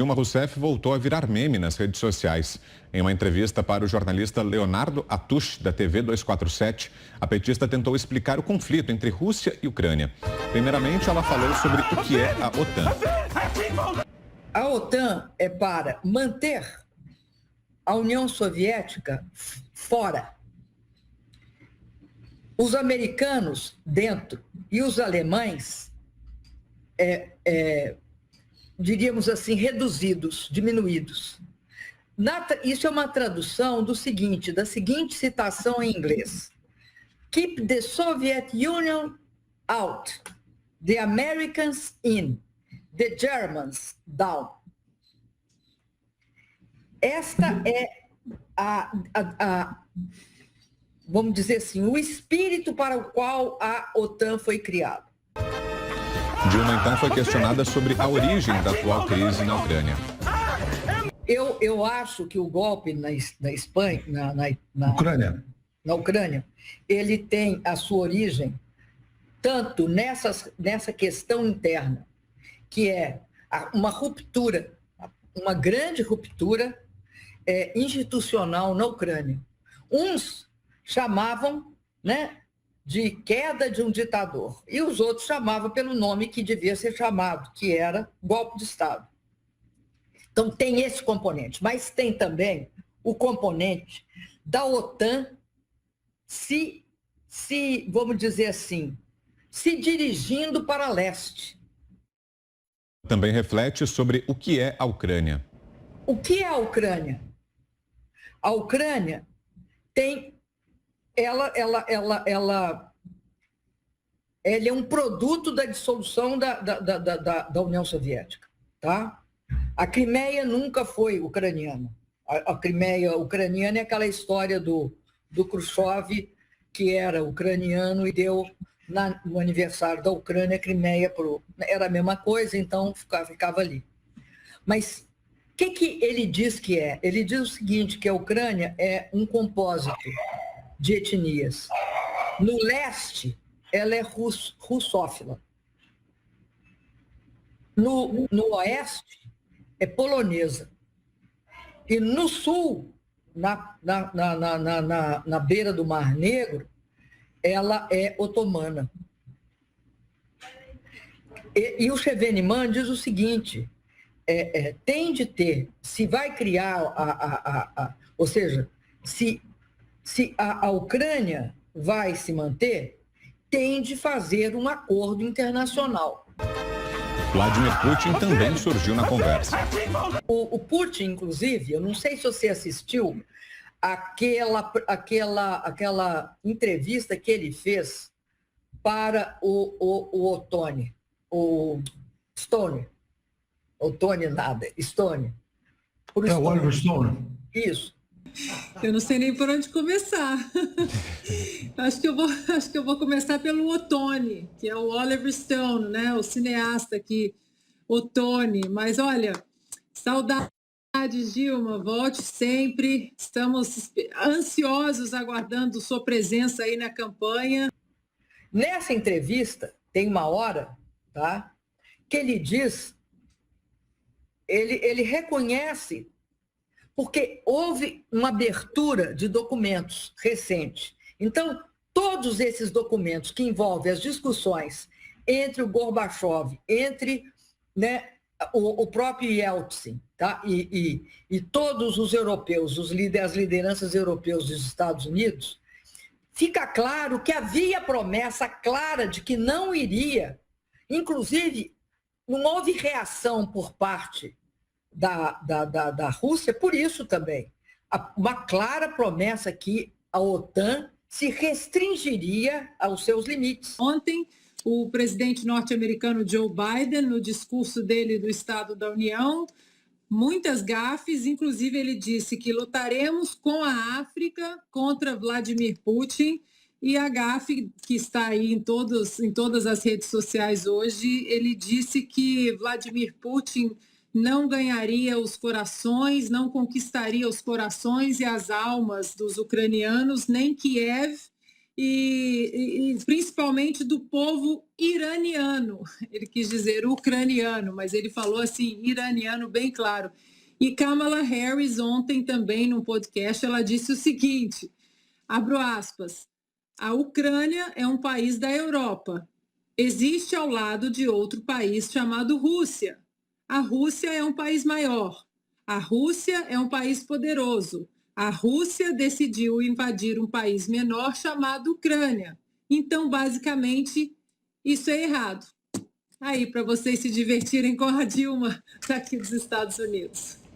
Dilma Rousseff voltou a virar meme nas redes sociais. Em uma entrevista para o jornalista Leonardo Atush, da TV 247, a petista tentou explicar o conflito entre Rússia e Ucrânia. Primeiramente, ela falou sobre o que é a OTAN. A OTAN é para manter a União Soviética fora. Os americanos dentro e os alemães, diríamos assim, reduzidos, diminuídos. Isso é uma tradução da seguinte citação em inglês. Keep the Soviet Union out, the Americans in, the Germans down. Esta é vamos dizer assim, o espírito para o qual a OTAN foi criada. Dilma, então, foi questionada sobre a origem da atual crise na Ucrânia. Eu acho que o golpe na Espanha, na Ucrânia, ele tem a sua origem tanto nessa questão interna, que é uma ruptura, uma grande ruptura institucional na Ucrânia. Uns chamavam, né, de queda de um ditador, e os outros chamavam pelo nome que devia ser chamado, que era golpe de Estado. Então tem esse componente, mas tem também o componente da OTAN vamos dizer assim, se dirigindo para leste. Também reflete sobre o que é a Ucrânia. O que é a Ucrânia? A Ucrânia tem... Ela é um produto da dissolução da União Soviética, tá? A Crimeia nunca foi ucraniana. A Crimeia ucraniana é aquela história do Khrushchev, que era ucraniano e deu no aniversário da Ucrânia a Crimeia era a mesma coisa, então ficava ali. Mas o que ele diz que é? Ele diz o seguinte, que a Ucrânia é um compósito de etnias. No leste, ela é russófila. No oeste, é polonesa. E no sul, na beira do Mar Negro, ela é otomana. E o Chevènement diz o seguinte, tem de ter, se vai criar, ou seja, se a Ucrânia vai se manter, tem de fazer um acordo internacional. Vladimir Putin também surgiu na conversa. O Putin, inclusive, eu não sei se você assistiu aquela entrevista que ele fez para o Otone, o Stone. Otone nada, Stone. O Oliver Stone. Isso. Eu não sei nem por onde começar. acho que eu vou começar pelo Otone, que é o Oliver Stone, né? O cineasta aqui, Otone. Mas olha, saudades, Dilma, volte sempre. Estamos ansiosos aguardando sua presença aí na campanha. Nessa entrevista, tem uma hora, tá? Que ele diz, ele reconhece, porque houve uma abertura de documentos recente. Então, todos esses documentos que envolvem as discussões entre o Gorbachev, entre, né, o próprio Yeltsin, tá? e todos os europeus, as lideranças europeias dos Estados Unidos, fica claro que havia promessa clara de que não iria, inclusive, não houve reação por parte da Rússia, por isso também. Uma clara promessa que a OTAN se restringiria aos seus limites. Ontem, o presidente norte-americano Joe Biden, no discurso dele do Estado da União, muitas gafes, inclusive ele disse que lutaremos com a África contra Vladimir Putin, e a gafe que está aí em todas as redes sociais hoje, ele disse que Vladimir Putin não ganharia os corações, não conquistaria os corações e as almas dos ucranianos, nem Kiev, e principalmente do povo iraniano. Ele quis dizer ucraniano, mas ele falou assim, iraniano, bem claro. E Kamala Harris, ontem também, num podcast, ela disse o seguinte, abro aspas, a Ucrânia é um país da Europa. Existe ao lado de outro país chamado Rússia. A Rússia é um país maior. A Rússia é um país poderoso. A Rússia decidiu invadir um país menor chamado Ucrânia. Então, basicamente, isso é errado. Aí, para vocês se divertirem com a Dilma daqui dos Estados Unidos.